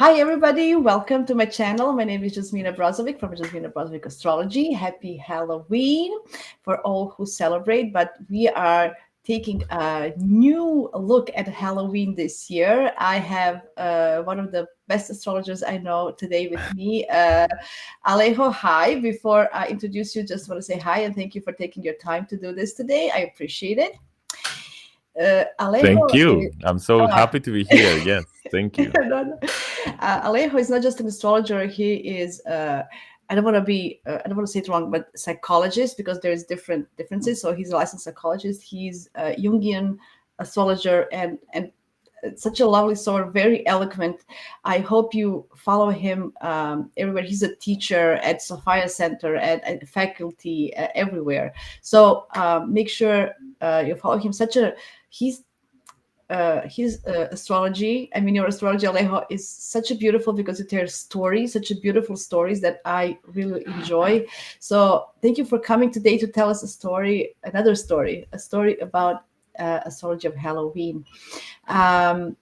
Hi, everybody. Welcome to my channel. My name is Jasmina Brazovic from Jasmina Brazovic Astrology. Happy Halloween for all who celebrate. But we are taking a new look at Halloween this year. I have one of the best astrologers I know today with me, Alejo. Hi. Before I introduce you, just want to say hi and thank you for taking your time to do this today. I appreciate it. Thank Alejo is. you. I'm so Uh, happy to be here. Yes, thank you. No, no. Alejo is not just an astrologer. He is. I don't want to be. I don't want to say it wrong, but psychologist because there's differences. So he's a licensed psychologist. He's a Jungian astrologer and such a lovely soul, very eloquent. I hope you follow him everywhere. He's a teacher at Sophia Center, at faculty, everywhere. So make sure you follow him. He's his astrology. I mean, your astrology, Alejo, is such a beautiful because it tells stories, such a beautiful stories that I really enjoy. So thank you for coming today to tell us a story, another story, a story about astrology of Halloween. Um,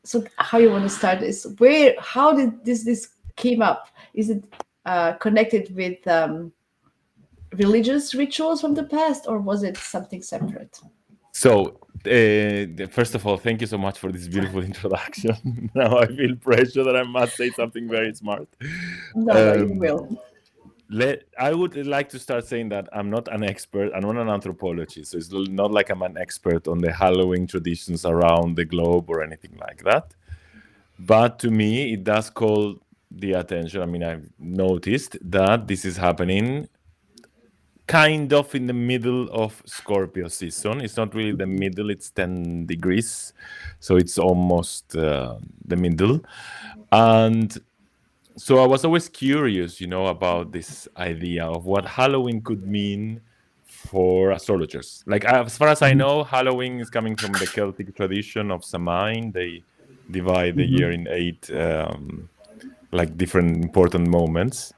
so how you want to start is how did this came up? Is it connected with religious rituals from the past, or was it something separate? So, first of all, thank you so much for this beautiful introduction. Now I feel pressure that I must say something very smart. No, no, you Um, will. I would like to start saying that I'm not an expert. I'm not an anthropologist. So it's not like I'm an expert on the Halloween traditions around the globe or anything like that. But to me, it does call the attention. I mean, I've noticed that this is happening kind of in the middle of Scorpio season. It's not really the middle, it's 10 degrees. So it's almost the middle. And so I was always curious, about this idea of what Halloween could mean for astrologers. Like, as far as I know, Halloween is coming from the Celtic tradition of Samhain. They divide the year in 8, like different important moments.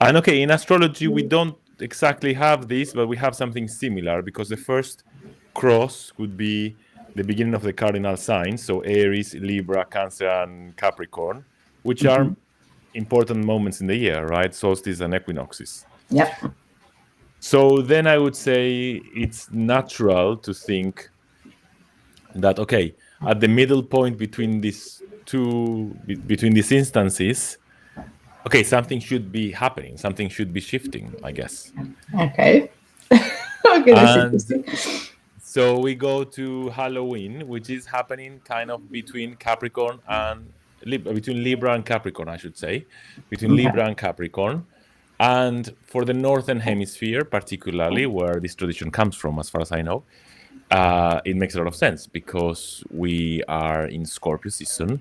And okay, in astrology, we don't exactly have this, but we have something similar because the first cross would be the beginning of the cardinal signs. So Aries, Libra, Cancer, and Capricorn, which are important moments in the year, right? Solstice and equinoxes. Yep. So then I would say it's natural to think that, okay, at the middle point between between these instances, okay, something should be happening, something should be shifting, I guess. Okay. Okay, that's And interesting. so we go to Halloween, which is happening kind of between Capricorn and between Libra and Capricorn, I should say, between Okay. Libra and Capricorn. And for the Northern Hemisphere, particularly where this tradition comes from, as far as I know, it makes a lot of sense because we are in Scorpio season.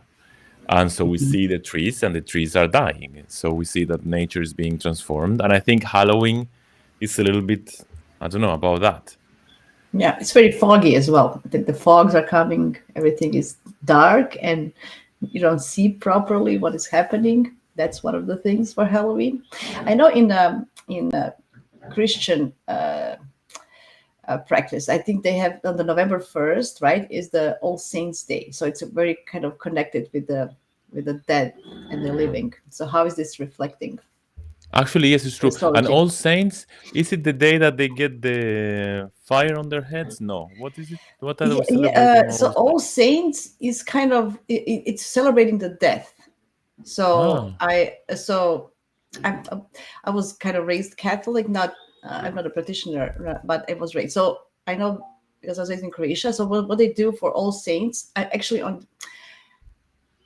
And so we see the trees and the trees are dying. So we see that nature is being transformed. And I think Halloween is a little bit, I don't know about that. Yeah, it's very foggy as well. I think the fogs are coming, everything is dark, and you don't see properly what is happening. That's one of the things for Halloween. I know in Christian practice, I think they have on the November 1st, right, is the All Saints Day. So it's a very kind of connected with the dead and the living. So how is this reflecting Actually, yes, it's the true. And astrology? All Saints, is it the day that they get the fire on their heads? No. What is it? What are Yeah, we yeah, celebrating on so All All Saints? Saints is kind of it's celebrating the death. So Ah, I I was kind of raised Catholic, not I'm not a practitioner, but I was raised. So I know because I was raised in Croatia. So what they do for All Saints, I actually on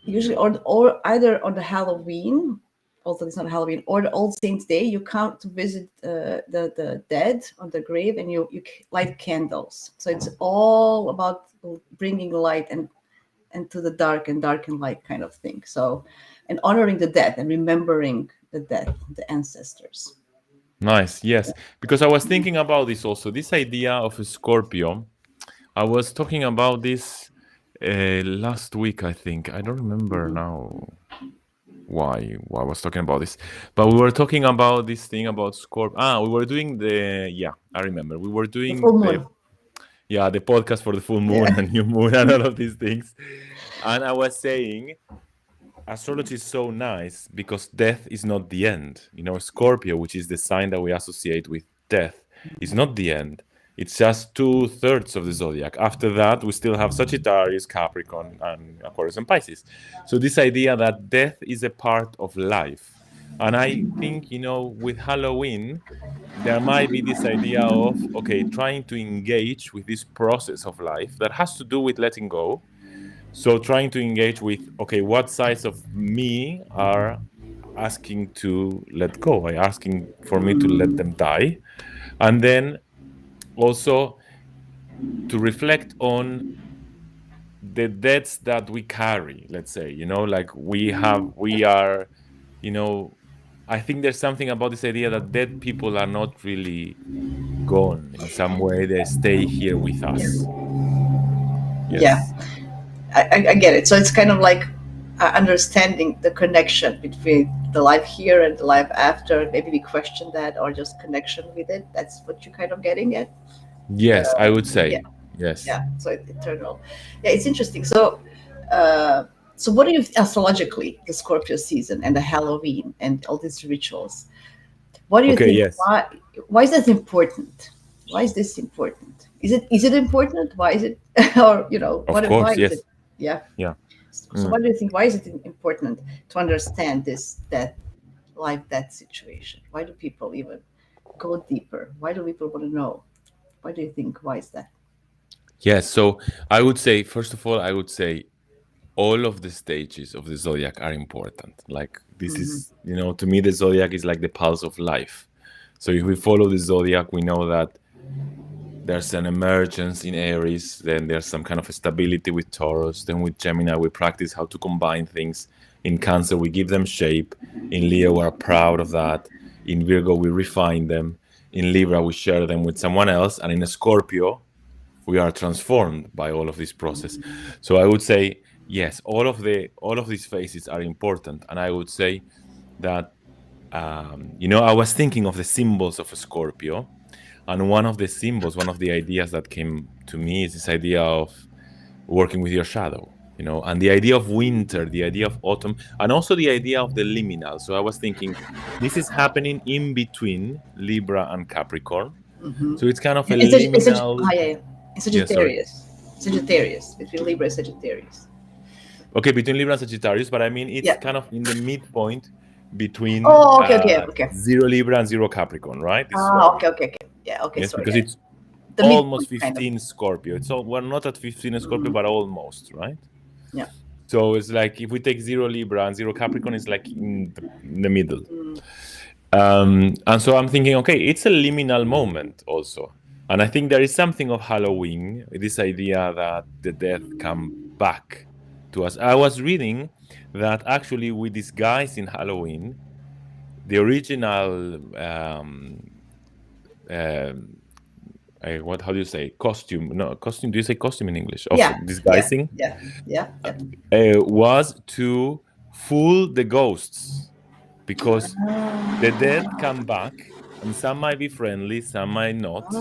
usually or either on the Halloween, although it's not Halloween, or the All Saints Day, you come to visit the dead on the grave, and you light candles. So it's all about bringing light and to the dark and dark and light kind of thing. So, and honoring the dead and remembering the dead, the ancestors. nice. Yes. Because I was thinking about this also. This idea of a Scorpio. I was talking about this last week, I think. I don't remember now why I was talking about this. But we were talking about this thing about Scorpio. We were doing I remember. We were The doing full moon. the podcast for the full moon Yeah. and new moon and all of these things. And I was saying astrology is so nice because death is not the end. Scorpio, which is the sign that we associate with death, is not the end. It's just 2/3 of the zodiac. After that, we still have Sagittarius, Capricorn, and Aquarius and Pisces. So this idea that death is a part of life. And I think, with Halloween, there might be this idea of, okay, trying to engage with this process of life that has to do with letting go. So trying to engage with, okay, what sides of me are asking to let go, are asking for me to let them die. And then also to reflect on the debts that we carry, let's say, like we are, I think there's something about this idea that dead people are not really gone in some way. They stay here with us. Yeah, Yes. I get it. So it's kind of like understanding the connection between the life here and the life after. Maybe we question that, or just connection with it. That's what you're kind of getting at. Yes, I would Yeah, say. Yes. yeah. So eternal. Yeah, it's interesting. So what do you astrologically the Scorpio season and the Halloween and all these rituals? What do you Okay, think? yes. Why is that important? Why is this important? Is it important? Why is it or Of why course, is it? yes. Yeah. Yeah. So what do you think? Why is it important to understand this that life that situation? Why do people even go deeper? Why do people want to know? Why do you think? Why is that? Yes. So I would say, first of all, I would say all of the stages of the zodiac are important. Like this is, to me, the zodiac is like the pulse of life. So if we follow the zodiac, we know that there's an emergence in Aries, then there's some kind of a stability with Taurus, then with Gemini, we practice how to combine things. In Cancer, we give them shape. In Leo, we're proud of that. In Virgo, we refine them. In Libra, we share them with someone else. And in Scorpio, we are transformed by all of this process. So I would say, yes, all of these phases are important. And I would say that, I was thinking of the symbols of a Scorpio. And one of the ideas that came to me is this idea of working with your shadow, and the idea of winter, the idea of autumn, and also the idea of the liminal. So I was thinking, this is happening in between Libra and Capricorn. So it's kind of a liminal. Yeah, yeah. In Yeah, sorry. Sagittarius between Libra and Sagittarius. Okay, between Libra and Sagittarius, but I mean, it's Yeah. kind of in the midpoint between Oh, okay. zero Libra and zero Capricorn, right? This is what I mean. Okay. Yeah, okay. Yes, Sorry. because Yeah. it's The almost midpoint, kind of. 15 Scorpio. We're not at 15 Scorpio, but almost, right? Yeah. So it's like if we take zero Libra and zero Capricorn, it's like in the middle. And so I'm thinking, okay, it's a liminal moment also. And I think there is something of Halloween, this idea that the death come back to us. I was reading that actually we disguise in Halloween the original how do you say costume? No, costume. Do you say costume in English? Of Yeah. disguising Yeah. was to fool the ghosts, because the dead come back, and some might be friendly, some might not.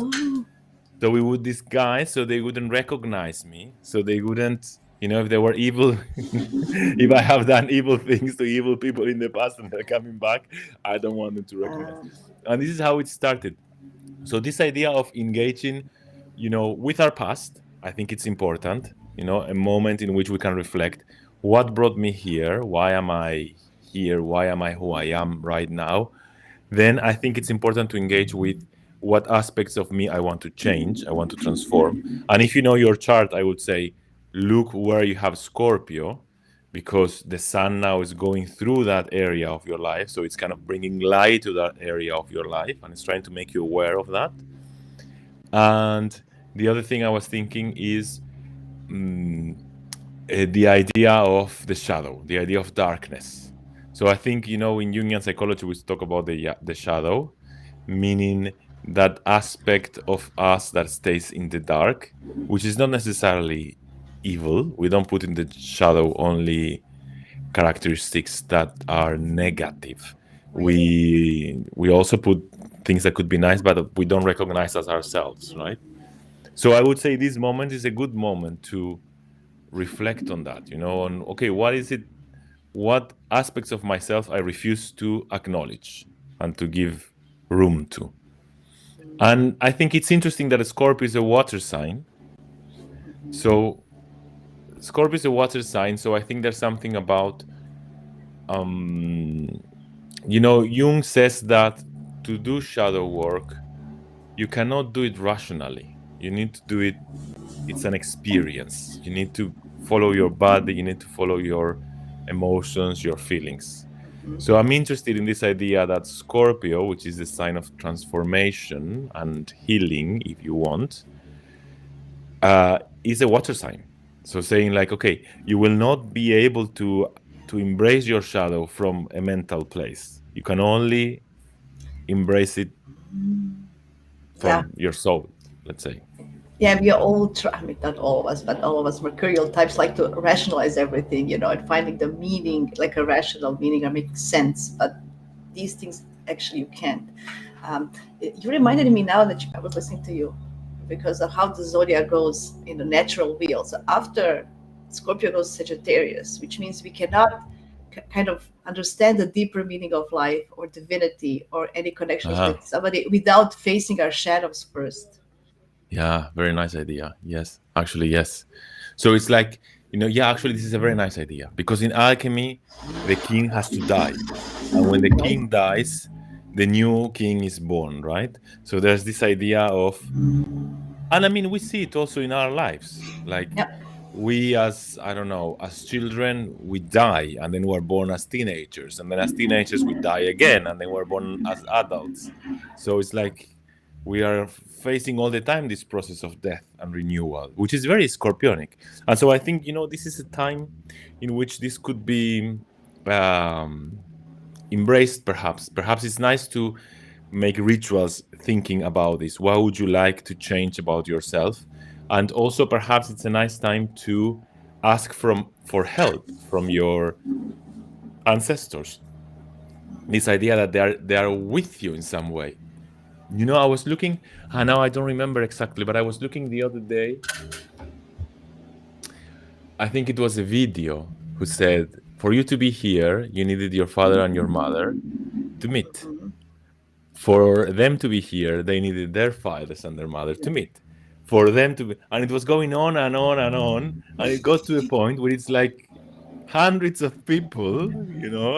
So we would disguise so they wouldn't recognize me, so they wouldn't, if they were evil, if I have done evil things to evil people in the past and they're coming back, I don't want them to recognize. And this is how it started. So this idea of engaging, with our past, I think it's important, a moment in which we can reflect, what brought me here? Why am I here? Why am I who I am right now? Then I think it's important to engage with what aspects of me I want to change, I want to transform. And if you know your chart, I would say, look where you have Scorpio, because the sun now is going through that area of your life. So it's kind of bringing light to that area of your life, and it's trying to make you aware of that. And the other thing I was thinking is the idea of the shadow, the idea of darkness. So I think, in Jungian psychology, we talk about the shadow, meaning that aspect of us that stays in the dark, which is not necessarily evil. We don't put in the shadow only characteristics that are negative. We also put things that could be nice, but we don't recognize as ourselves, right? So I would say this moment is a good moment to reflect on that, on, okay, what is it what aspects of myself I refuse to acknowledge and to give room to. And I think it's interesting that a Scorpio is a water sign. So Scorpio is a water sign. So I think there's something about, Jung says that to do shadow work, you cannot do it rationally. You need to do it, it's an experience. You need to follow your body, you need to follow your emotions, your feelings. So I'm interested in this idea that Scorpio, which is the sign of transformation and healing, if you want, is a water sign. So saying like, okay, you will not be able to embrace your shadow from a mental place. You can only embrace it Yeah. from your soul, let's say. Yeah, we are all I mean, not all of us, but all of us mercurial types like to rationalize everything, and finding the meaning, like a rational meaning, or making sense. But these things actually you can't. You reminded me now that I was listening to you because of how the zodiac goes in the natural wheel. So after Scorpio goes Sagittarius, which means we cannot kind of understand the deeper meaning of life or divinity or any connections with somebody without facing our shadows first. Yeah, very nice idea. Yes, actually, yes. So it's like, yeah, actually, this is a very nice idea because in alchemy, the king has to die. And when the king dies, the new king is born, right? So there's this idea of, and I mean, we see it also in our lives. Like Yeah. we, as, I don't know, as children, we die and then we're born as teenagers. And then as teenagers, we die again and then we're born as adults. So it's like we are facing all the time this process of death and renewal, which is very Scorpionic. And so I think, this is a time in which this could be embraced, perhaps. Perhaps it's nice to make rituals thinking about this. What would you like to change about yourself? And also, perhaps it's a nice time to ask for help from your ancestors. This idea that they are with you in some way. I was looking, and now I don't remember exactly, but I was looking the other day. I think it was a video who said, for you to be here, you needed your father and your mother to meet. For them to be here, they needed their fathers and their mother to meet. For them to be, and it was going on and on and on, and it got to a point where it's like hundreds of people,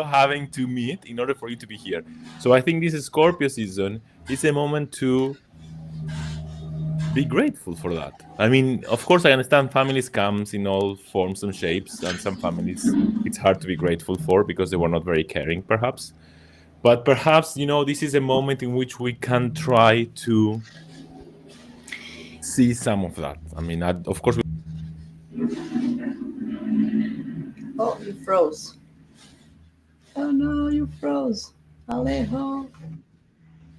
having to meet in order for you to be here. So I think this Scorpio season is a moment to be grateful for that. I mean, of course, I understand families comes in all forms and shapes, and some families it's hard to be grateful for because they were not very caring, perhaps. But perhaps, this is a moment in which we can try to see some of that. I mean, of course. Oh, you froze. Oh no, you froze. Alejo.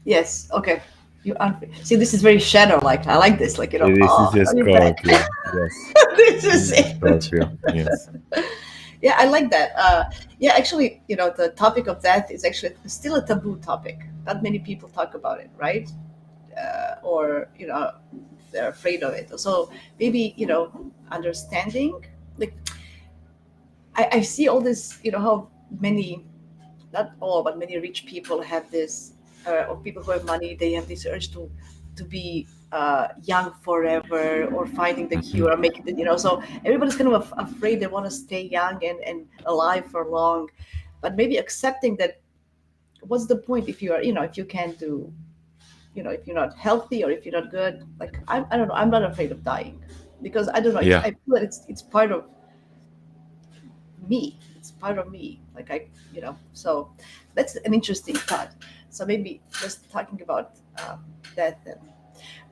Yes, okay. See, this is very shadow-like. I like this. Like, This is a you're back. Scorpio. Yes. This is This is it. Scorpio. Yes. Yeah, I like that. Yeah, actually, the topic of death is actually still a taboo topic. Not many people talk about it, right? Or they're afraid of it. So maybe understanding. Like, I see all this. How many, not all, but many rich people have this, or people who have money. They have this urge to be young forever, or finding the cure, or making it. So everybody's kind of afraid. They want to stay young and alive for long, but maybe accepting that. What's the point if you are, if you can't do, if you're not healthy or if you're not good? Like I don't know. I'm not afraid of dying because I don't know. Yeah. I feel that it's part of me. It's part of me. Like So that's an interesting thought. So maybe just talking about that.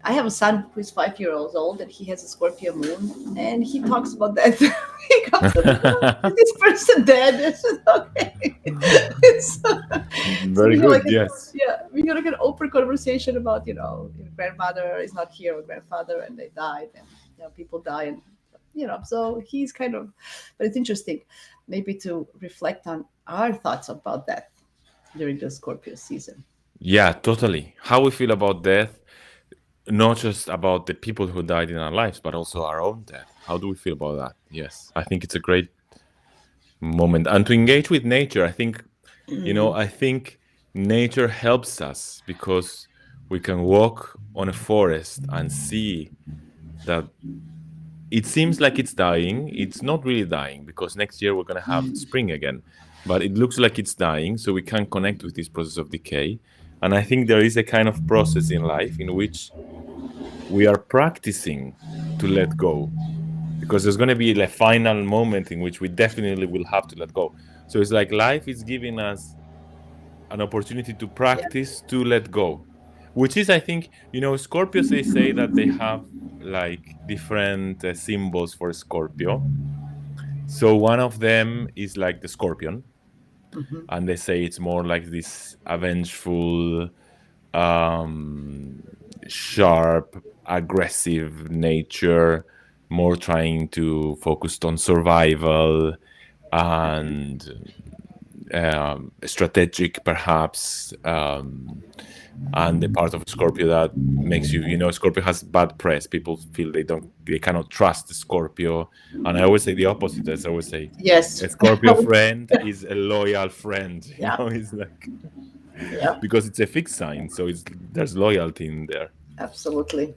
I have a son who's 5 years old, and he has a Scorpio moon, and he talks about that. He comes to me, "Oh, is this person dead?" I said, "Okay." Very good. Yes. Yeah, we had like an open conversation about your grandmother is not here or grandfather, and they died, and people die, and so he's kind of, but it's interesting, maybe to reflect on our thoughts about that during the Scorpio season. Yeah, totally. How we feel about death, not just about the people who died in our lives, but also our own death. How do we feel about that? Yes, I think it's a great moment, and to engage with nature. I think, I think nature helps us because we can walk on a forest and see that it seems like it's dying. It's not really dying because next year we're going to have spring again, but it looks like it's dying. So we can connect with this process of decay. And I think there is a kind of process in life in which we are practicing to let go, because there's going to be a final moment in which we definitely will have to let go. So it's like life is giving us an opportunity to practice to let go, which is, I think, Scorpios, they say that they have like different symbols for Scorpio. So one of them is like the scorpion, and they say it's more like this avengeful, sharp, aggressive nature, more trying to focus on survival and strategic, perhaps, and the part of Scorpio that makes Scorpio has bad press. People feel they cannot trust the Scorpio, and I always say the opposite. I always say, Yes. a Scorpio friend is a loyal friend. Yeah. It's like, Yeah. because it's a fixed sign, so there's loyalty in there. Absolutely.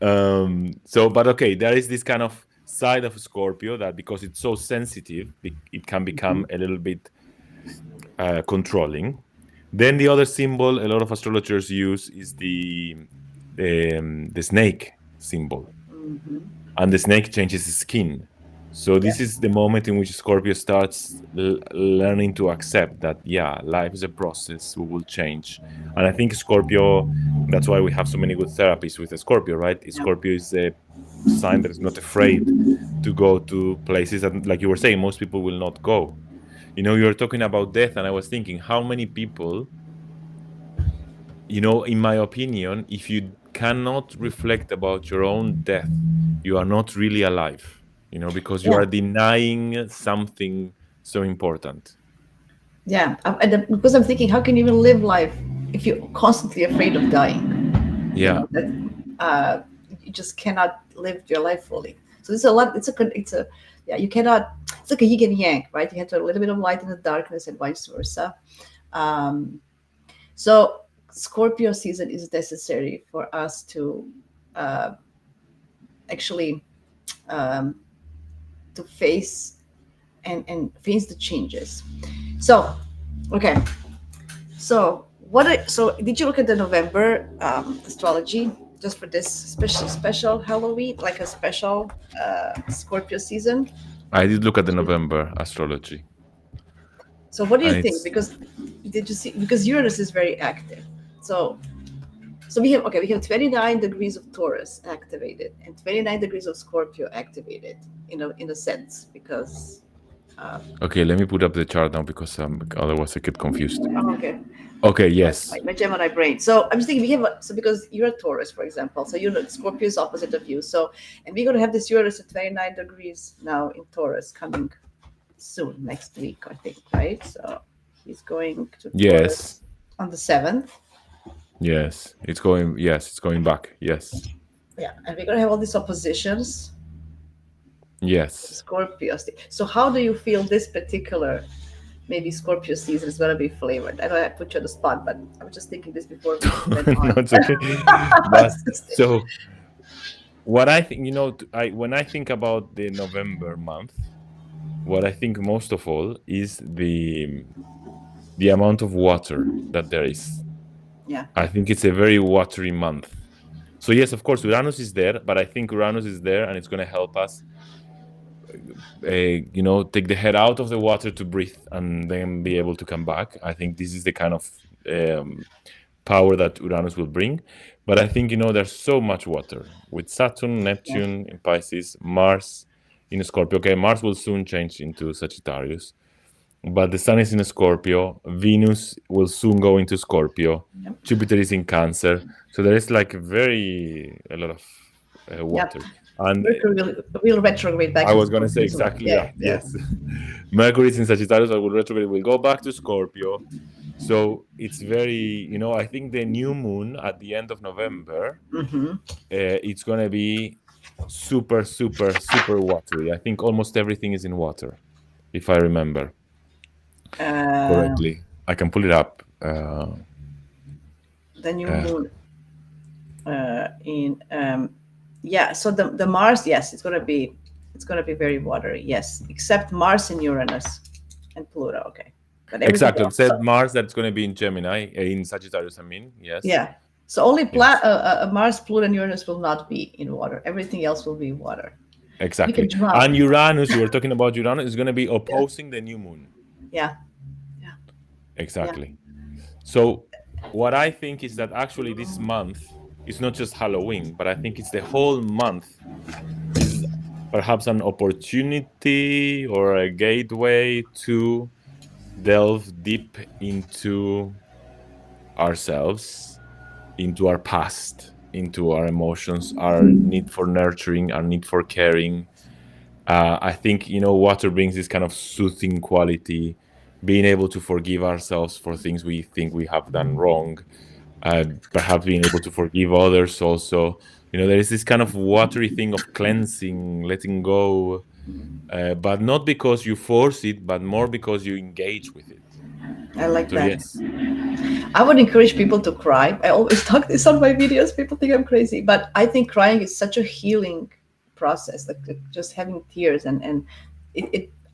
But okay, there is this kind of side of Scorpio that, because it's so sensitive, it can become a little bit controlling. Then the other symbol a lot of astrologers use is the snake symbol, and the snake changes its skin. So this is the moment in which Scorpio starts learning to accept that, life is a process, we will change. And I think Scorpio, that's why we have so many good therapies with a Scorpio, right? Scorpio is a sign that is not afraid to go to places that, like you were saying, most people will not go. You were talking about death, and I was thinking, how many people, in my opinion, if you cannot reflect about your own death, you are not really alive. Because you are denying something so important. Yeah, because I'm thinking, how can you even live life if you're constantly afraid of dying? Yeah. You just cannot live your life fully. So there's a lot. You cannot. It's like a yin and yang, right? You have to have a little bit of light in the darkness, and vice versa. So Scorpio season is necessary for us to actually to face and face the changes. So, okay. So did you look at the November astrology just for this special Halloween, like a special Scorpio season? I did look at the November astrology. So what do you think? Because did you see? Because Uranus is very active. So we have 29 degrees of Taurus activated and 29 degrees of Scorpio activated. In a sense, because. Okay, let me put up the chart now, because otherwise I get confused. Okay. Okay, yes. My Gemini brain. So I'm just thinking, because you're a Taurus, for example, so Scorpio is opposite of you. So, and we're going to have this Uranus at 29 degrees now in Taurus coming soon, next week, I think, right? So he's going to Taurus on the 7th. Yes, it's going back. Yes. Yeah, and we're going to have all these oppositions. Yes. Scorpio. So how do you feel this particular maybe Scorpio season is going to be flavored? I know I put you on the spot, but I was just thinking this before we went on. No, it's okay. But, so what I think, when I think about the November month, what I think most of all is the amount of water that there is. Yeah. I think it's a very watery month. So yes, of course, Uranus is there, but I think Uranus is there and it's going to help us take the head out of the water to breathe and then be able to come back. I think this is the kind of power that Uranus will bring. But I think, there's so much water with Saturn, Neptune in Pisces, Mars in Scorpio. Okay, Mars will soon change into Sagittarius, but the Sun is in Scorpio. Venus will soon go into Scorpio. Jupiter is in Cancer. So there is like a lot of water. And Mercury will retrograde back. I was going to say exactly that. Yeah. Yes. Mercury is in Sagittarius. I will retrograde. Will go back to Scorpio. So it's very, I think the new moon at the end of November, it's going to be super, super, super watery. I think almost everything is in water. if I remember Uh, correctly. I can pull it up. the new moon in yeah. So the Mars, yes, it's gonna be very watery. Yes, except Mars and Uranus and Pluto. Okay, but everything Exactly. It else. said Mars that's going to be in Gemini, in Sagittarius, I mean. Yes. Yeah. So only Yes. Mars, Pluto, and Uranus will not be in water. Everything else will be water. You can Exactly. drown. And Uranus, you were talking about Uranus, is going to be Yeah. opposing the new moon. Yeah. Yeah. Yeah. Exactly. So, what I think is that actually this month is not just Halloween, but I think it's the whole month is perhaps an opportunity or a gateway to delve deep into ourselves, into our past, into our emotions, our need for nurturing, our need for caring. I think, water brings this kind of soothing quality, being able to forgive ourselves for things we think we have done wrong, perhaps being able to forgive others also. There is this kind of watery thing of cleansing, letting go, but not because you force it, but more because you engage with it. I like So, that. yes. I would encourage people to cry. I always talk this on my videos. People think I'm crazy, but I think crying is such a healing process. Like just having tears and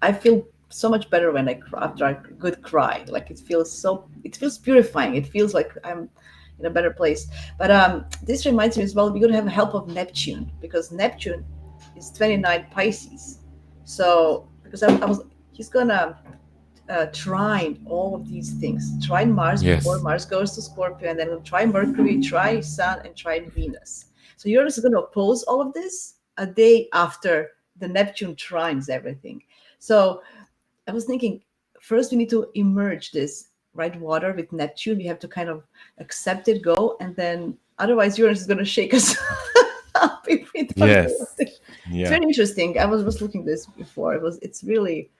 I feel so much better when I cry after a good cry. Like it feels purifying. It feels like I'm in a better place. But this reminds me as well. We're gonna have help of Neptune because Neptune is 29 Pisces. So because I was he's gonna trine all of these things. Trine Mars before Yes. Mars goes to Scorpio, and then we'll try Mercury, try Sun, and try Venus. So Uranus is going to oppose all of this a day after the Neptune trines everything. So I was thinking, first we need to emerge this right water with Neptune. We have to kind of accept it, go, and then otherwise Uranus is going to shake us up if we don't do Yes. it. It's Yeah. very interesting. I was looking this before. It's really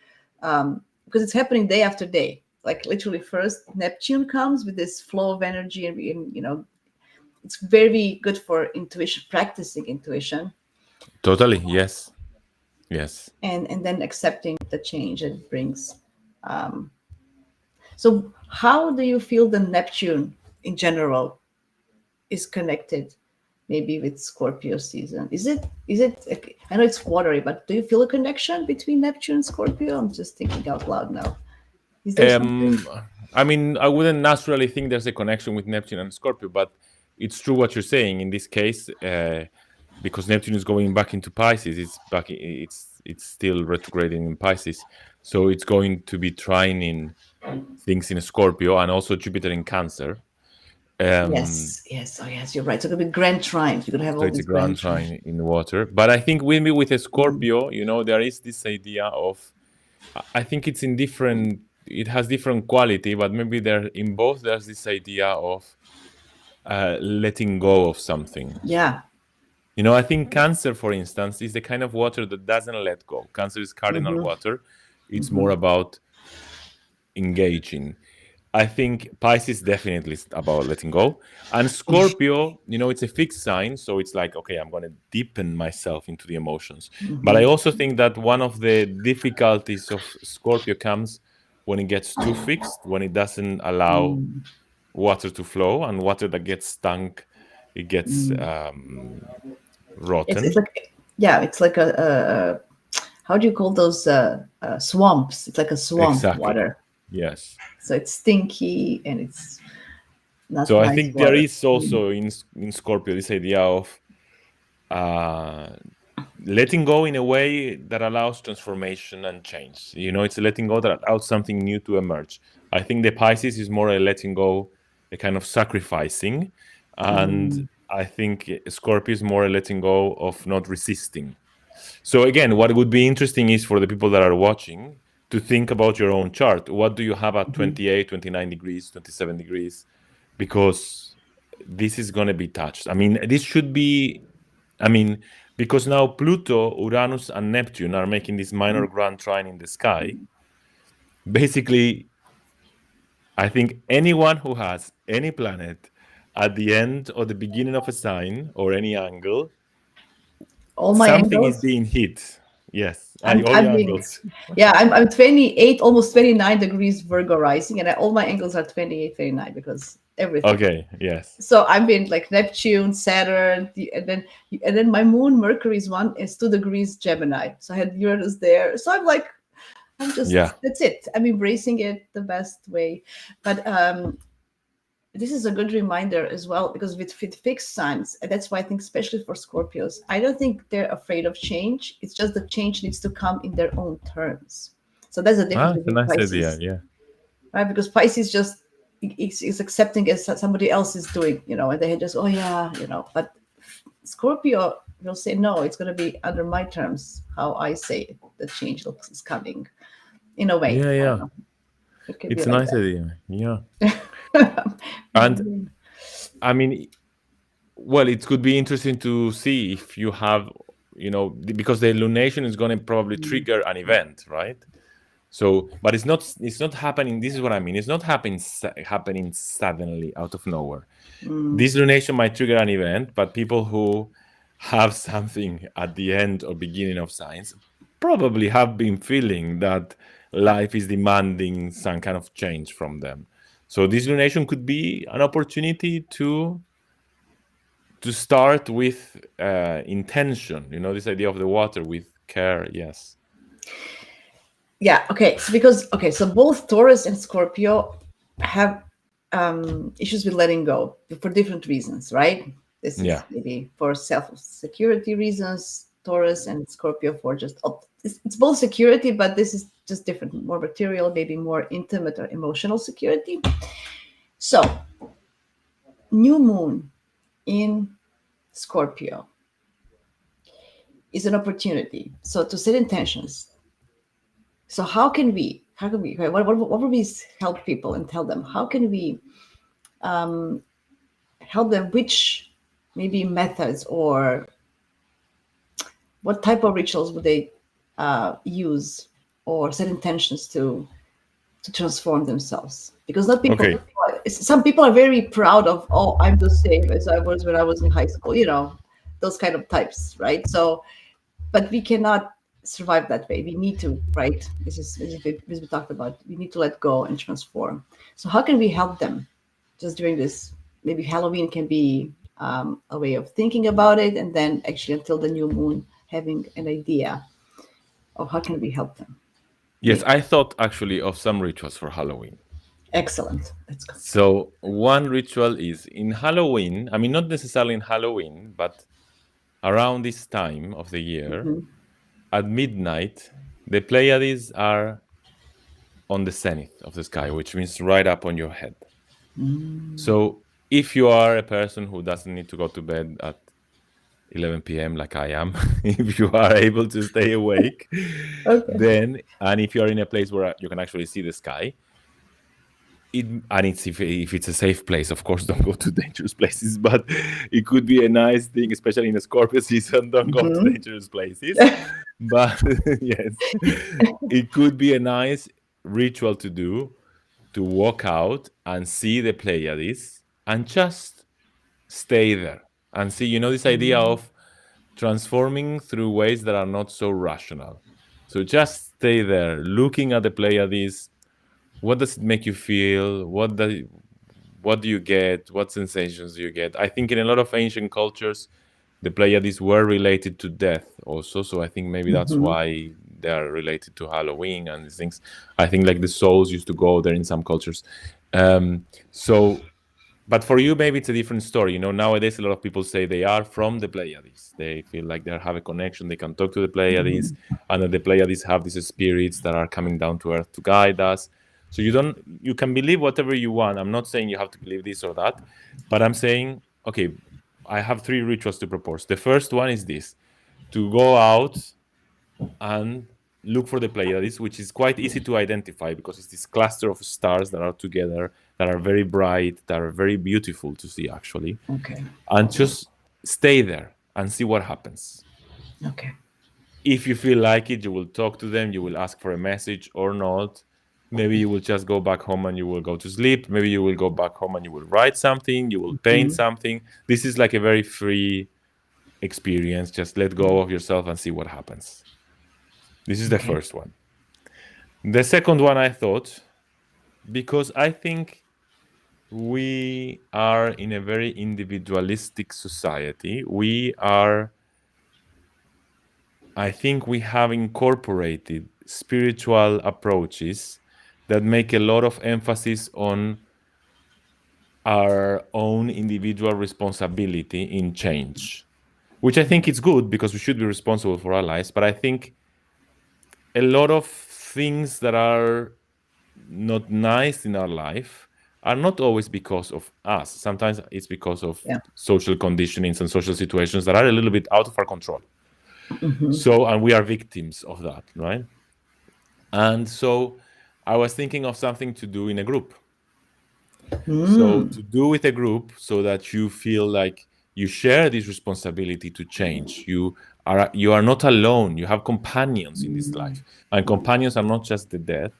because it's happening day after day. Like literally, first Neptune comes with this flow of energy, and it's very good for intuition, practicing intuition, Totally. Yes. Yes. and then accepting the change it brings. Um, so, how do you feel the Neptune in general is connected? Maybe with Scorpio season. Is it? Is it? I know it's watery, but do you feel a connection between Neptune and Scorpio? I'm just thinking out loud now. Is there something? Um, I mean, I wouldn't naturally think there's a connection with Neptune and Scorpio, but it's true what you're saying in this case, because Neptune is going back into Pisces. It's still retrograding in Pisces, so it's going to be trining things in Scorpio and also Jupiter in Cancer. Yes, yes, oh yes, you're right. So it'll be grand triumphs. You're gonna have So all it's a these grand grand triumphs. trine in water. But I think maybe with a Scorpio, there is this idea of, I think it's in different, it has different quality, but maybe there in both there's this idea of letting go of something. Yeah. I think Cancer, for instance, is the kind of water that doesn't let go. Cancer is cardinal Mm-hmm. water. It's more about engaging. I think Pisces definitely is about letting go. And Scorpio, it's a fixed sign. So it's like, okay, I'm going to deepen myself into the emotions. But I also think that one of the difficulties of Scorpio comes when it gets too fixed, when it doesn't allow water to flow, and water that gets stunk, it gets It's rotten. like yeah, it's like a how do you call those swamps? It's like a swamp Exactly. water. Yes. So it's stinky and it's not So I nice think there water. is also in Scorpio this idea of uh, letting go in a way that allows transformation and change. It's a letting go that allows something new to emerge. I think the Pisces is more a letting go, a kind of sacrificing. And I think Scorpio is more a letting go of not resisting. So again, what would be interesting is for the people that are watching to think about your own chart. What do you have at 28, 29 degrees, 27 degrees? Because this is going to be touched. I mean, this should be, I mean, because now Pluto, Uranus, and Neptune are making this minor grand trine in the sky. Basically, I think anyone who has any planet at the end or the beginning of a sign or any angle, All my something is angles. being hit. Yes, all I'm your being, angles. yeah, I'm 28, almost 29 degrees Virgo rising, and all my angles are 28, 29 because everything. Okay, yes. So I'm being like Neptune, Saturn, and then my moon, Mercury's one is 2 degrees Gemini. So I had Uranus there. So I'm Yeah. just that's it. I'm embracing it the best way. But this is a good reminder as well because with fixed signs, and that's why I think especially for Scorpios, I don't think they're afraid of change. It's just that change needs to come in their own terms. So that's the difference It's a between nice idea. Pisces, Yeah. right? Because Pisces just is accepting as somebody else is doing, and they just, oh yeah, But Scorpio will say, no, it's going to be under my terms, how I say it, the change looks is coming in a way. Yeah, I don't yeah. know. It could be It's a like nice idea. Yeah. that. And I mean, well, it could be interesting to see if you have, because the lunation is going to probably trigger an event, right? So, but it's not happening. This is what I mean. It's not happening suddenly out of nowhere. This lunation might trigger an event, but people who have something at the end or beginning of signs probably have been feeling that life is demanding some kind of change from them. So this lunation could be an opportunity to start with intention. This idea of the water with care. Yes. Yeah, okay. So both Taurus and Scorpio have issues with letting go for different reasons, right? This is Yeah. maybe for self-security reasons, Taurus, and Scorpio for just it's both security, but this is just different, more material, maybe more intimate or emotional security. So, new moon in Scorpio is an opportunity. So to set intentions. So how can we what would we help people and tell them how can we help them, which maybe methods or what type of rituals would they use or set intentions to transform themselves, because not people Okay. some people are very proud of, oh, I'm the same as I was when I was in high school, those kind of types, right? So but we cannot survive that way. We need to, right? This is we talked about. We need to let go and transform. So how can we help them just during this? Maybe Halloween can be a way of thinking about it, and then actually until the new moon, having an idea of how can we help them. Yes, I thought actually of some rituals for Halloween. Excellent. Let's go. So one ritual is in Halloween. I mean, not necessarily in Halloween, but around this time of the year, at midnight, the Pleiades are on the zenith of the sky, which means right up on your head. So if you are a person who doesn't need to go to bed at 11 p.m. like I am, if you are able to stay awake, then, and if you're in a place where you can actually see the sky, and if it's a safe place, of course, don't go to dangerous places, but it could be a nice thing, especially in the Scorpio season, don't go to dangerous places. But yes, it could be a nice ritual to do, to walk out and see the Pleiades and just stay there and see, this idea of transforming through ways that are not so rational. So just stay there, looking at the Pleiades. What does it make you feel? What do you get? What sensations do you get? I think in a lot of ancient cultures, the Pleiades were related to death also. So I think maybe that's why they are related to Halloween and these things. I think like the souls used to go there in some cultures. But for you, maybe it's a different story. Nowadays, a lot of people say they are from the Pleiades. They feel like they have a connection. They can talk to the Pleiades, and that the Pleiades have these spirits that are coming down to Earth to guide us. So you can believe whatever you want. I'm not saying you have to believe this or that, but I'm saying, okay, I have 3 rituals to propose. The first one is this: to go out and look for the Pleiades, which is quite easy to identify because it's this cluster of stars that are together, that are very bright, that are very beautiful to see, actually. Okay. And just stay there and see what happens. Okay. If you feel like it, you will talk to them, you will ask for a message or not. Maybe you will just go back home and you will go to sleep. Maybe you will go back home and you will write something, you will paint something. This is like a very free experience. Just let go of yourself and see what happens. This is the first one. The second one, I thought, because I think we are in a very individualistic society. I think we have incorporated spiritual approaches that make a lot of emphasis on our own individual responsibility in change, which I think is good because we should be responsible for our lives. But I think a lot of things that are not nice in our life are not always because of us. Sometimes it's because of social conditionings and social situations that are a little bit out of our control. So, and we are victims of that, right? And so I was thinking of something to do in a group. So to do with a group so that you feel like you share this responsibility to change. You are not alone. You have companions in this life. And companions are not just the dead.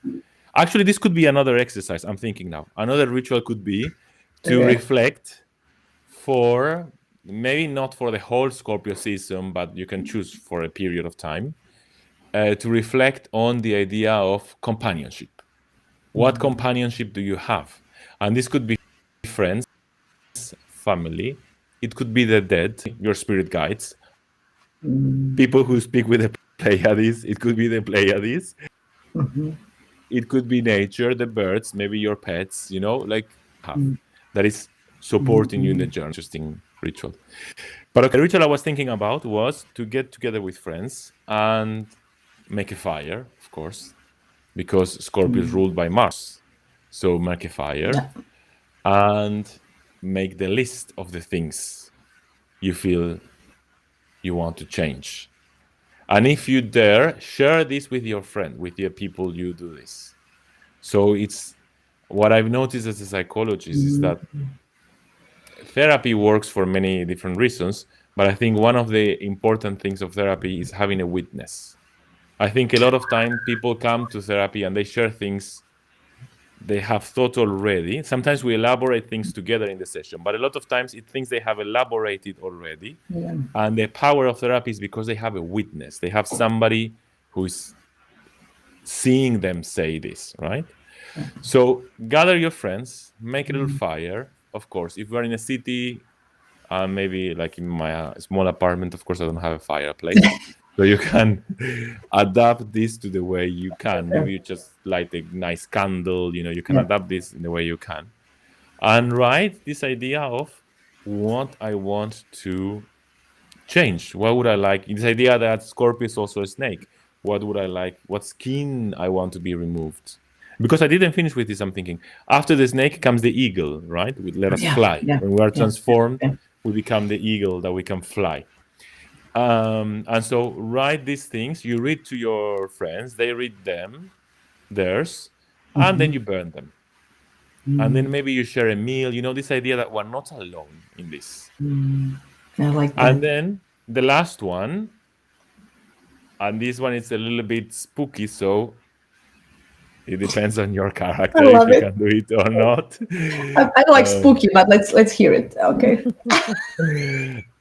Actually, this could be another exercise. I'm thinking now. Another ritual could be to reflect for, maybe not for the whole Scorpio season, but you can choose for a period of time, to reflect on the idea of companionship. What companionship do you have? And this could be friends, family. It could be the dead, your spirit guides, people who speak with the Pleiades. It could be the Pleiades. It could be nature, the birds, maybe your pets, like that is supporting you in the journey. Interesting ritual. But okay, the ritual I was thinking about was to get together with friends and make a fire, of course, because Scorpio is ruled by Mars. So make a fire and make the list of the things you feel you want to change. And if you dare, share this with your friend, with your people you do this. So it's what I've noticed as a psychologist is that therapy works for many different reasons, but I think one of the important things of therapy is having a witness. I think a lot of time people come to therapy and they share things they have thought already. Sometimes we elaborate things together in the session, but a lot of times it's things they have elaborated already. And the power of therapy is because they have a witness. They have somebody who is seeing them say this, right? So gather your friends, make a little fire. Of course, if we're in a city, maybe like in my small apartment, of course, I don't have a fireplace. So you can adapt this to the way you can. Maybe you just light a nice candle, you can adapt this in the way you can. And write this idea of what I want to change. What would I like? This idea that Scorpio is also a snake. What would I like? What skin I want to be removed? Because I didn't finish with this, I'm thinking, after the snake comes the eagle, right? Let us fly. When we are transformed, we become the eagle that we can fly. And so write these things, you read to your friends, they read theirs, and then you burn them. And then maybe you share a meal, this idea that we're not alone in this. I like that. And then the last one, and this one is a little bit spooky, so it depends on your character if you can do it or not. I don't like spooky, but let's hear it. Okay.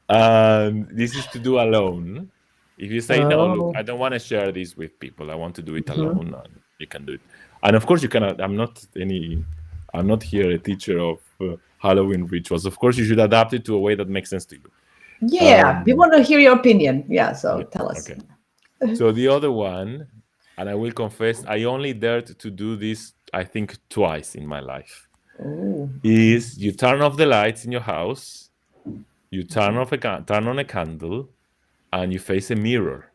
This is to do alone. If you say, no, look, I don't want to share this with people. I want to do it alone. And you can do it. And of course, you cannot. I'm not here a teacher of Halloween rituals. Of course, you should adapt it to a way that makes sense to you. Yeah, we want to hear your opinion. Yeah, so tell us. Okay. So the other one, and I will confess, I only dared to do this, I think, twice in my life, is you turn off the lights in your house, you turn on a candle, and you face a mirror.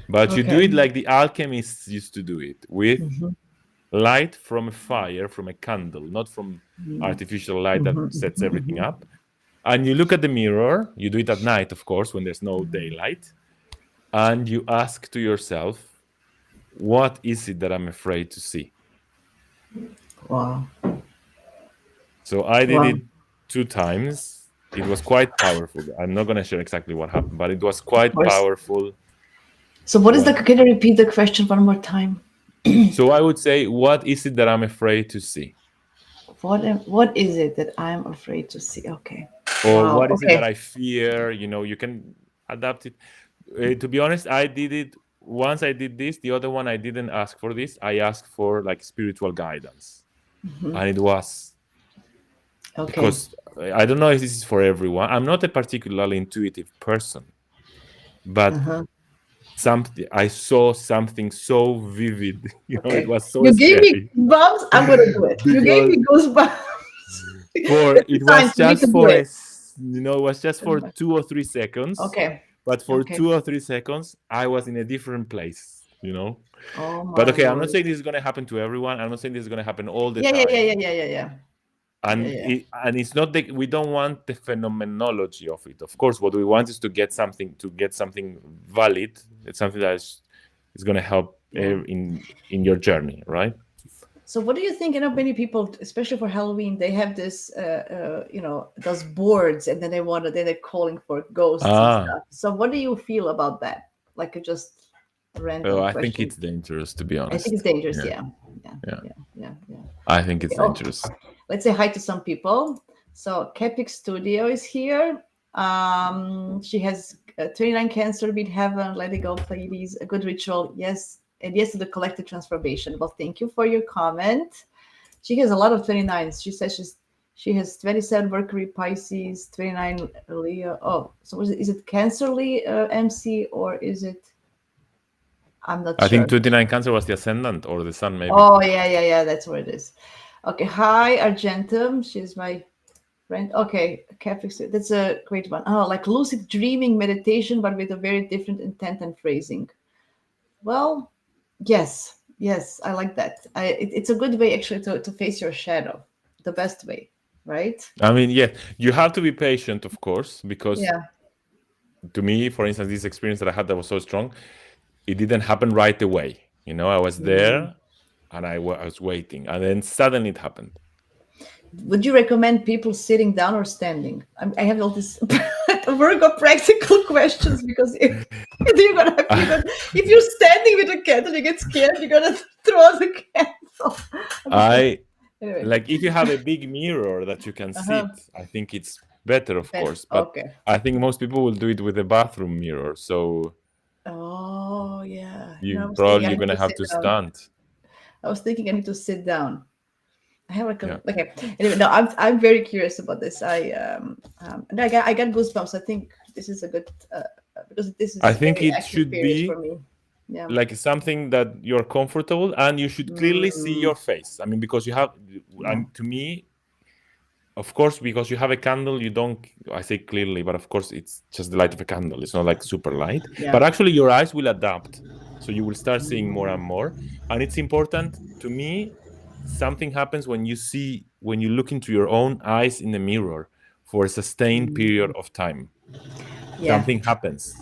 But you do it like the alchemists used to do it, with light from a fire, from a candle, not from artificial light that sets everything up. And you look at the mirror, you do it at night, of course, when there's no daylight, and you ask to yourself, what is it that I'm afraid to see? Wow. So I did it 2 times. It was quite powerful. I'm not going to share exactly what happened, but it was quite powerful. So what is can you repeat the question one more time? So I would say, what is it that I'm afraid to see? What is it that I'm afraid to see? Okay. Or what is it that I fear? You can adapt it. To be honest, I did it once I did this, the other one I didn't ask for this. I asked for like spiritual guidance, and it was because I don't know if this is for everyone. I'm not a particularly intuitive person, but I saw something so vivid. It was so You gave me scary goosebumps. I'm gonna do it. You gave because me goosebumps. it was You need to just do for it. it was just for 2 or 3 seconds. Okay. But for 2 or 3 seconds, I was in a different place. Oh But my okay, I'm not Lord. saying this is going to happen to everyone. I'm not saying this is going to happen all the Yeah, yeah, time. yeah, yeah, yeah, yeah, yeah. And it's not that we don't want the phenomenology of it. Of course, what we want is to get something valid. It's something that is going to help in your journey, right? So what do you think? Many people, especially for Halloween, they have this, those boards, and then they're calling for ghosts and stuff. So what do you feel about that? Like just random I question. think it's dangerous, to be honest. I think it's dangerous. Yeah. I think it's dangerous. Let's say hi to some people. So Kepik Studio is here. She has 29 Cancer, beat heaven, let it go, Pleiades, a good ritual. Yes. And yes to the collective transformation. Well, thank you for your comment. She has a lot of 29s. She says she has 27 Mercury, Pisces, 29 Leo. Oh, so is it Cancer Leo, MC, or is it? I'm not sure. I think 29 Cancer was the ascendant or the sun, maybe. Oh, yeah. That's where it is. Okay. Hi, Argentum. She's my friend. Okay. That's a great one. Oh, like lucid dreaming meditation, but with a very different intent and phrasing. Well, yes, I like that. It's a good way actually to face your shadow, the best way, right? I mean, yeah, you have to be patient, of course, because to me, for instance, this experience that I had that was so strong, it didn't happen right away. I was there and I was waiting, and then suddenly it happened. Would you recommend people sitting down or standing? I have all these Virgo practical questions because if you're standing with a candle, you get scared, you're gonna throw the candle. Anyway. Like if you have a big mirror that you can sit, I think it's better, of course. But I think most people will do it with a bathroom mirror. So you're gonna have to stand. I was thinking I need to sit down. I have okay. Anyway, no, I'm very curious about this. I got goosebumps. I think this is a good because this is. I think it should be for me. Yeah. Like something that you're comfortable, and you should clearly see your face. I mean, because you have, and to me, of course, because you have a candle, you don't. I say clearly, but of course, it's just the light of a candle. It's not like super light, but actually, your eyes will adapt, so you will start seeing more and more. And it's important to me. Something happens when you look into your own eyes in the mirror for a sustained period of time. Something happens.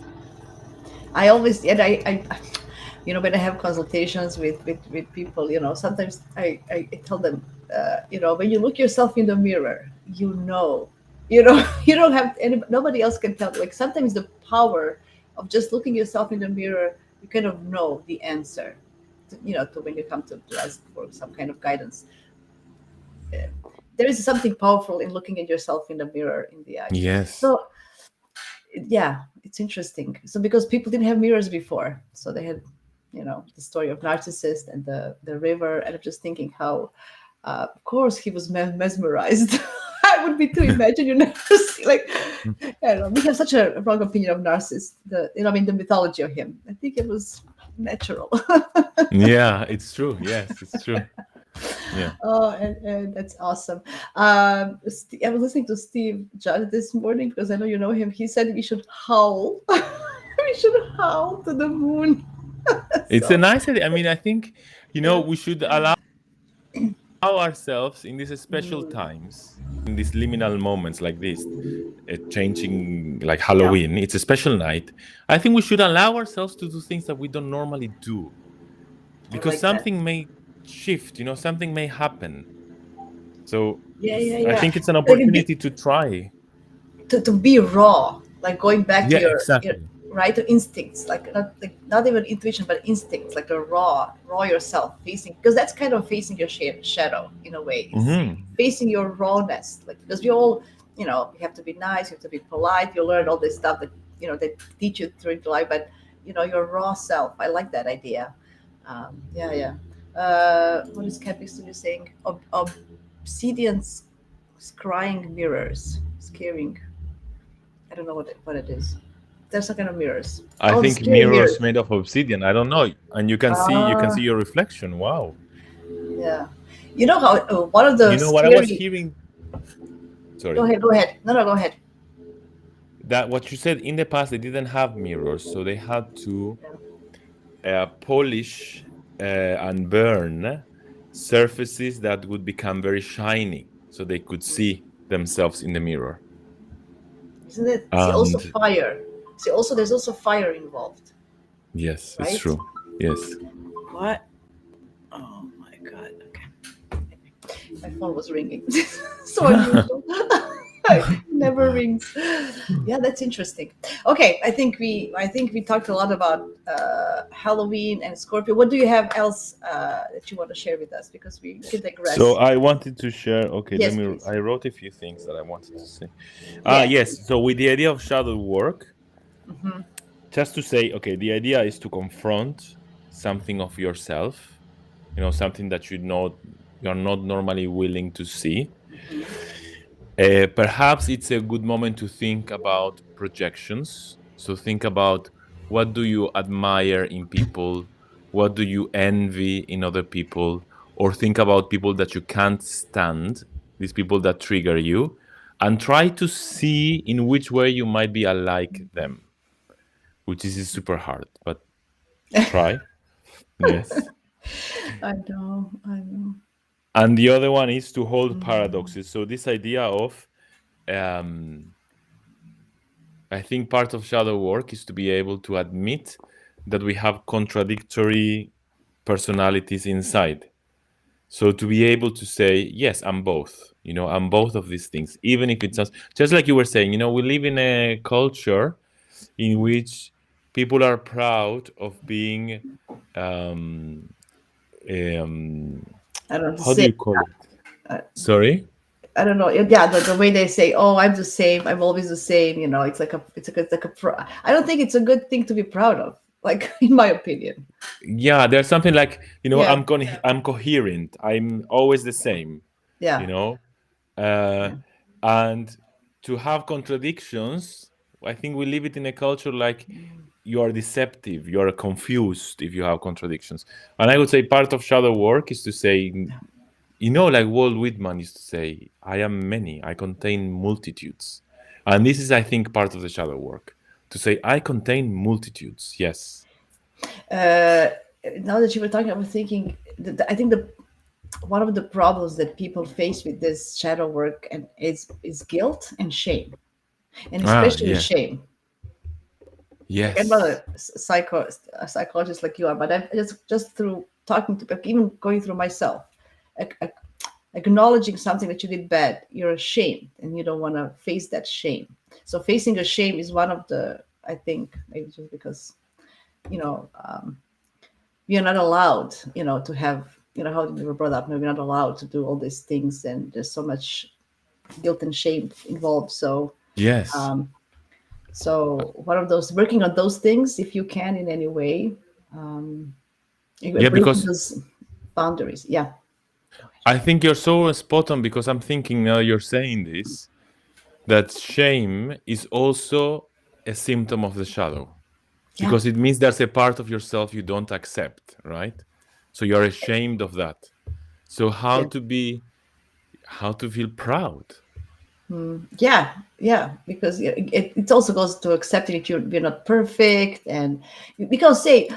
I always, and I when I have consultations with people, sometimes I tell them, when you look yourself in the mirror, you don't have nobody else can tell. Like sometimes the power of just looking yourself in the mirror, you kind of know the answer. To when you come to ask for some kind of guidance. There is something powerful in looking at yourself in the mirror in the eye. Yes. So, it's interesting. So because people didn't have mirrors before, so they had, the story of Narcissus and the river, and I'm just thinking how, of course, he was mesmerized. I would be to imagine you never see I don't know. We have such a wrong opinion of Narcissus. The mythology of him. I think it was natural. Yeah, it's true. Yes, it's true. Yeah. Oh, and that's awesome. I was listening to Steve Judge this morning because I know you know him. He said we should howl. We should howl to the moon. It's a nice idea. I mean, I think we should allow ourselves in these special times, in these liminal moments like this, changing like Halloween. It's a special night. I think we should allow ourselves to do things that we don't normally do, because something may shift. Something may happen. So I think it's an opportunity to try to be raw, like going back to your exactly. Right, to instincts, not even intuition, but instincts, like a raw yourself facing, because that's kind of facing your shadow in a way. Facing your rawness, because we all, you have to be nice, you have to be polite, you learn all this stuff that they teach you through life, but your raw self. I like that idea. Yeah, yeah. What is Cappy Studio saying? Obsidian scrying mirrors, scaring. I don't know what it is. There's some kind of mirrors. I Oh, the think scary mirrors mirrors. made of obsidian. I don't know, and you can see Ah, your reflection. Wow. yeah. You know how one of the You know what I was scary. hearing? Go Sorry. ahead. Go ahead. No, no. Go ahead. That what you said in the past, they didn't have mirrors, so they had to Yeah. polish and burn surfaces that would become very shiny, so they could see themselves in the mirror. Isn't it? See, also And fire. See, also there's also fire involved, yes, it's right? true. Yes. What? Oh my god. Okay. My phone was ringing. So unusual. It never rings. Yeah, that's interesting. Okay, I think we talked a lot about Halloween and Scorpio. What do you have else that you want to share with us? Because we can So digress. I wanted to share. Okay, let Yes, me. please. I wrote a few things that I wanted to say. Yeah. Yes. So with the idea of shadow work, Hmm. just to say, okay, the idea is to confront something of yourself. Something that you're not normally willing to see. Perhaps it's a good moment to think about projections. So think about, what do you admire in people? What do you envy in other people? Or think about people that you can't stand, these people that trigger you, and try to see in which way you might be alike them, which is super hard, but try. Yes. I know. I know. And the other one is to hold Mm. paradoxes. So this idea of, um, I think part of shadow work is to be able to admit that we have contradictory personalities inside. So to be able to say, yes, I'm both. I'm both of these things, even if it sounds just like you were saying. We live in a culture in which people are proud of being, um, um, I don't know to how do say. you call it? Uh, Sorry. I don't know. Yeah, the way they say, "Oh, I'm the same. I'm always the same." It's like a. I don't think it's a good thing to be proud of. Like, in my opinion. Yeah, there's something like, Yeah. I'm coherent. I'm always the same. You Yeah. know, uh, Yeah. and to have contradictions, I think we live it in a culture like you are deceptive, you are confused if you have contradictions. And I would say part of shadow work is to say, like Walt Whitman used to say, I am many, I contain multitudes. And this is, I think, part of the shadow work, to say, I contain multitudes. Yes. Uh, Now that you were talking, I was thinking. I think the one of the problems that people face with this shadow work and is guilt and shame, and especially Yeah. shame. Like, I'm not Yes. a psychologist like you are, but I've just through talking to people, even going through myself, ac- acknowledging something that you did bad, you're ashamed and you don't want to face that shame. So facing a shame is one of the, I think, maybe just because, you're not allowed, to have, how you were brought up, maybe not allowed to do all these things, and there's so much guilt and shame involved. So, Yes. um, one of those, working on those things, if you can in any way, Yeah, breaking because those boundaries. Yeah. I think you're so spot on, because I'm thinking now you're saying this, that shame is also a symptom of the shadow, Yeah. because it means there's a part of yourself you don't accept, right? So you're ashamed of that. So Yeah. how to feel proud? Yeah, yeah, because it also goes to accepting that you're not perfect. And because, say,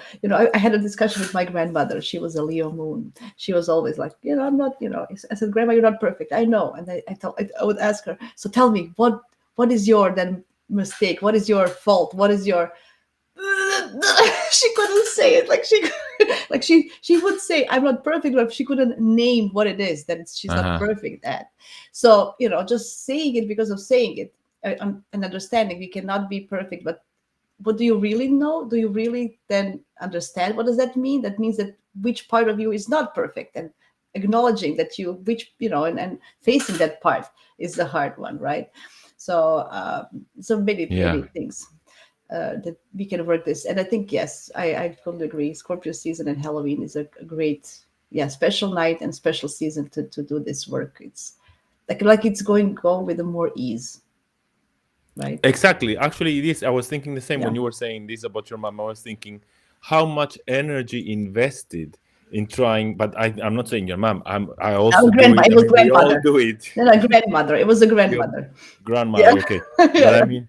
I had a discussion with my grandmother. She was a Leo moon. She was always like, I'm not, I said, Grandma, you're not perfect, I know. And I would ask her, so tell me, what is your then mistake, what is your fault, what is your she couldn't say it. Like, she would say, I'm not perfect, but she couldn't name what it is that she's not Uh-huh. perfect at. So, just saying it because of saying it, and understanding we cannot be perfect. But what do you really know? Do you really then understand what does that mean? That means that which part of you is not perfect, and acknowledging that and facing that part is the hard one, right? So, so many Yeah. things. that we can work this. And I think, yes, I totally agree. Scorpio season and Halloween is a great, yeah, special night and special season to do this work. It's like it's going go with a more ease, right? Exactly. Actually, it is. I was thinking the same when Yeah. you were saying this about your mom. I was thinking how much energy invested in trying. But I'm not saying your mom. I Our also do grandma, it. it I was mean, we all grandmother. do it. No, no, grandmother. It was a Your grandmother. Yeah. grandmother, okay. But Yeah. I mean,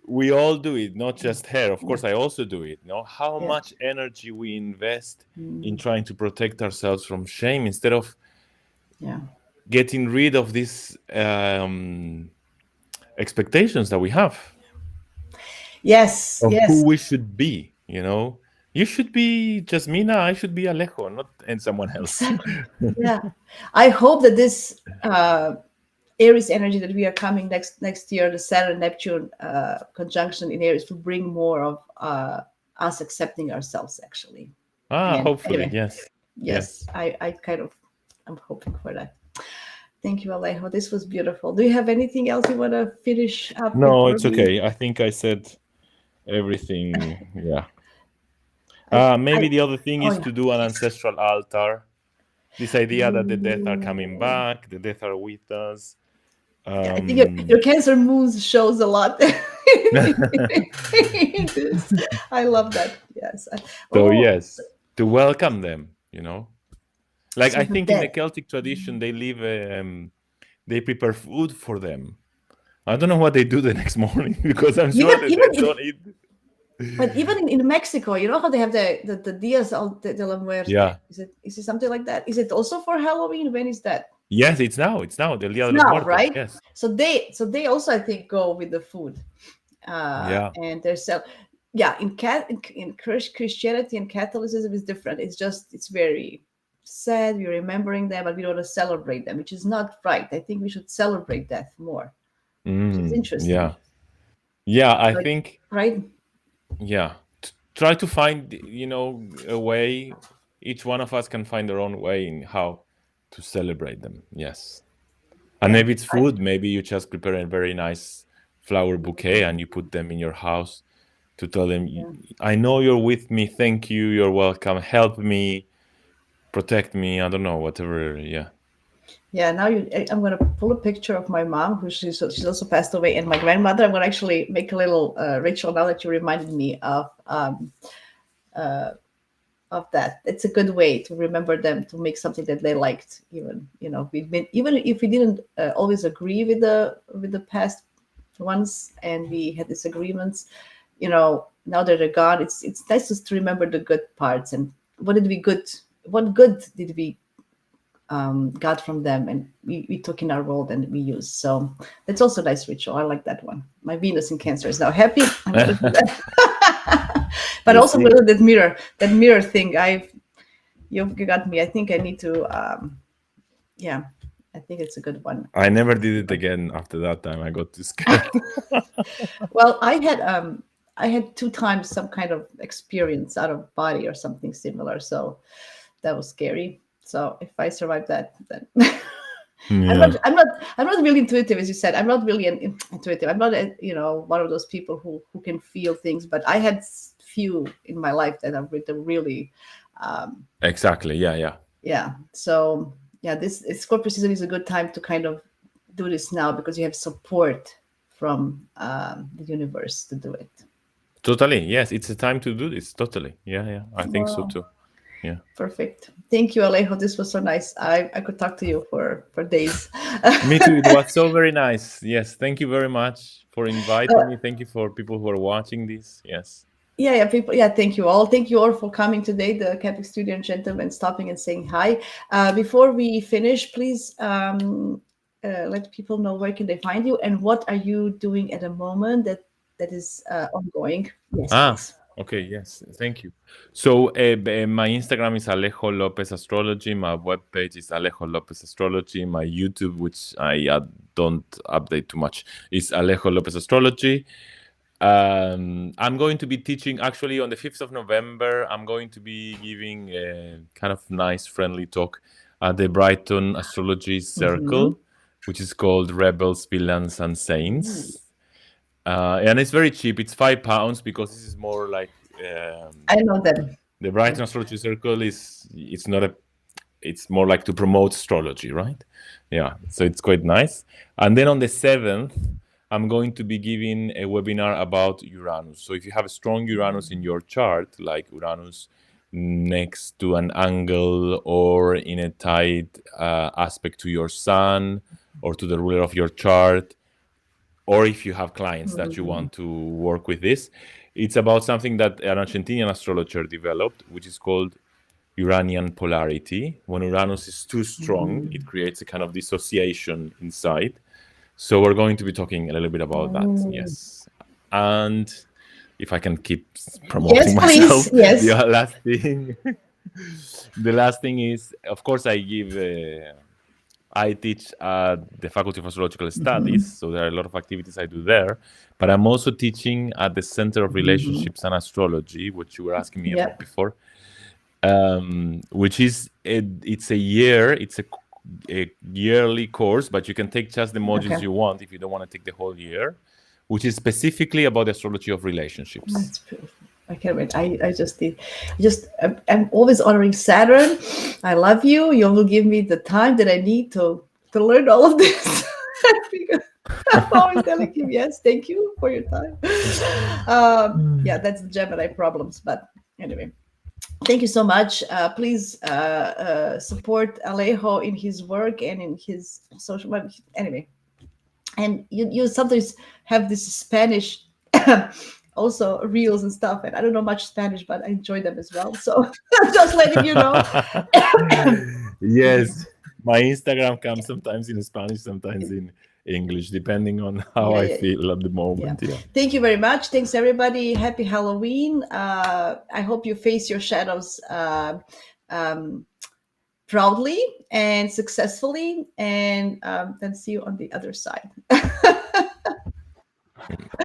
we all do it, not just her. Of Yeah. course, I also do it. You know how Yeah. much energy we invest in Mm, trying to protect ourselves from shame instead of yeah. getting rid of these expectations that we have Yes. of who Yes. we should be. You should be Jasmina, I should be Alejo, not and someone else. Exactly. Yeah. I hope that this Aries energy that we are coming next year, the Saturn Neptune conjunction in Aries, will bring more of us accepting ourselves actually. And Hopefully, anyway, yes. yes, Yes. I kind of I'm hoping for that. Thank you, Alejo. This was beautiful. Do you have anything else you want to finish up No, before it's we? okay. I think I said everything. Yeah. I Maybe the other thing oh is yeah. to do an ancestral altar. This idea that the dead are coming Ooh. back, the dead are with us. Yeah, I think your Um, Cancer moon shows a lot. This. I love that. Yes. so Oh, yes, to welcome them. Like so I the think in the death. Celtic tradition, they prepare food for them. I don't know what they do the next morning because I'm Even sure the even dead in don't eat. but even in Mexico, you know how they have the Dias de la Muerte. Yeah. Is it something like that? Is it also for Halloween? When is that? Yes, it's now. It's now. El Dia It's de los now, Muertos. right? Yes. So they also I think go with the food. Yeah. And there's yeah, in Christianity and Catholicism is different. It's very sad. We're remembering them, but we don't want to celebrate them, which is not right. I think we should celebrate death more, which is interesting. Yeah. Yeah. I Like, think. right? Yeah. Try to find a way. Each one of us can find their own way in how to celebrate them. Yes. And Yeah. maybe it's food. Maybe you just prepare a very nice flower bouquet and you put them in your house to tell them, Yeah. I know you're with me. Thank you. You're welcome. Help me, protect me. I don't know, whatever. Yeah. Yeah, now I'm gonna pull a picture of my mom, who she's also passed away, and my grandmother. I'm gonna actually make a little ritual now that you reminded me of that. It's a good way to remember them, to make something that they liked. Even if we didn't always agree with the past ones, and we had disagreements. Now that they're gone, it's nice just to remember the good parts and what good did we got from them, and we took in our world and we used. So that's also a nice ritual. I like that one. My Venus in Cancer is now happy. I'm gonna do that. But You also see, with that mirror thing, you got me. I think I need to yeah, I think it's a good one. I never did it again after that time. I got too scared. Well, I had 2 times some kind of experience out of body or something similar, so that was scary. So if I survive that, then I'm not. Yeah. I'm not. I'm not really intuitive, as you said. I'm not really intuitive. I'm not, one of those people who can feel things. But I had few in my life that are really, Exactly. Yeah. Yeah. yeah. So yeah, this Scorpio season is a good time to kind of do this now because you have support from the universe to do it. Totally. Yes. It's a time to do this. Totally. Yeah. Yeah. I think so Wow. too. Yeah. Perfect. Thank you, Alejo. This was so nice. I could talk to you for days. Me too. It was so very nice. Yes. Thank you very much for inviting me. Thank you for people who are watching this. Yes. Yeah, people. Yeah, thank you all. Thank you all for coming today. The Catholic student gentlemen stopping and saying hi. Before we finish, please let people know where can they find you and what are you doing at the moment that is ongoing. Yes, Ah, please. okay. Yes. Thank you. So my Instagram is Alejo Lopez Astrology. My webpage is Alejo Lopez Astrology. My YouTube, which I don't update too much, is Alejo Lopez Astrology. I'm going to be teaching actually on the 5th of November. I'm going to be giving a kind of nice, friendly talk at the Brighton Astrology Mhm. Circle, which is called Rebels, Villains, and Saints. and it's very cheap. It's £5 because this is more like I know them. the Brighton Astrology Circle is. It's not a. It's more like to promote astrology, right? Yeah, so it's quite nice. And then on the 7th, I'm going to be giving a webinar about Uranus. So if you have a strong Uranus in your chart, like Uranus next to an angle or in a tight aspect to your sun or to the ruler of your chart, or if you have clients that you want to work with this, it's about something that an Argentinian astrologer developed, which is called Uranian polarity. When Uranus is too strong, it creates a kind of dissociation inside. So we're going to be talking a little bit about that. Yes. And if I can keep promoting myself, Yes. the last thing, the last thing is, of course, I teach at the Faculty of Astrological Studies, so there are a lot of activities I do there. But I'm also teaching at the Center of Relationships and Astrology, which you were asking me about before, which is it's a yearly course, but you can take just the modules you want if you don't want to take the whole year, which is specifically about the astrology of relationships. That's beautiful. I can't wait. I'm always honoring Saturn. I love you. You will give me the time that I need to learn all of this. I'm always telling him, yes, thank you for your time. Yeah, that's the Gemini problems. But anyway, thank you so much. Please support Alejo in his work and in his social media. Anyway, and you sometimes have this Spanish also reels and stuff, and I don't know much Spanish, but I enjoy them as well. So I'm just letting you know. Yes, my Instagram comes sometimes in Spanish, sometimes in English, depending on how I feel at the moment. Yeah. Thank you very much. Thanks, everybody. Happy Halloween. I hope you face your shadows proudly and successfully, and then see you on the other side.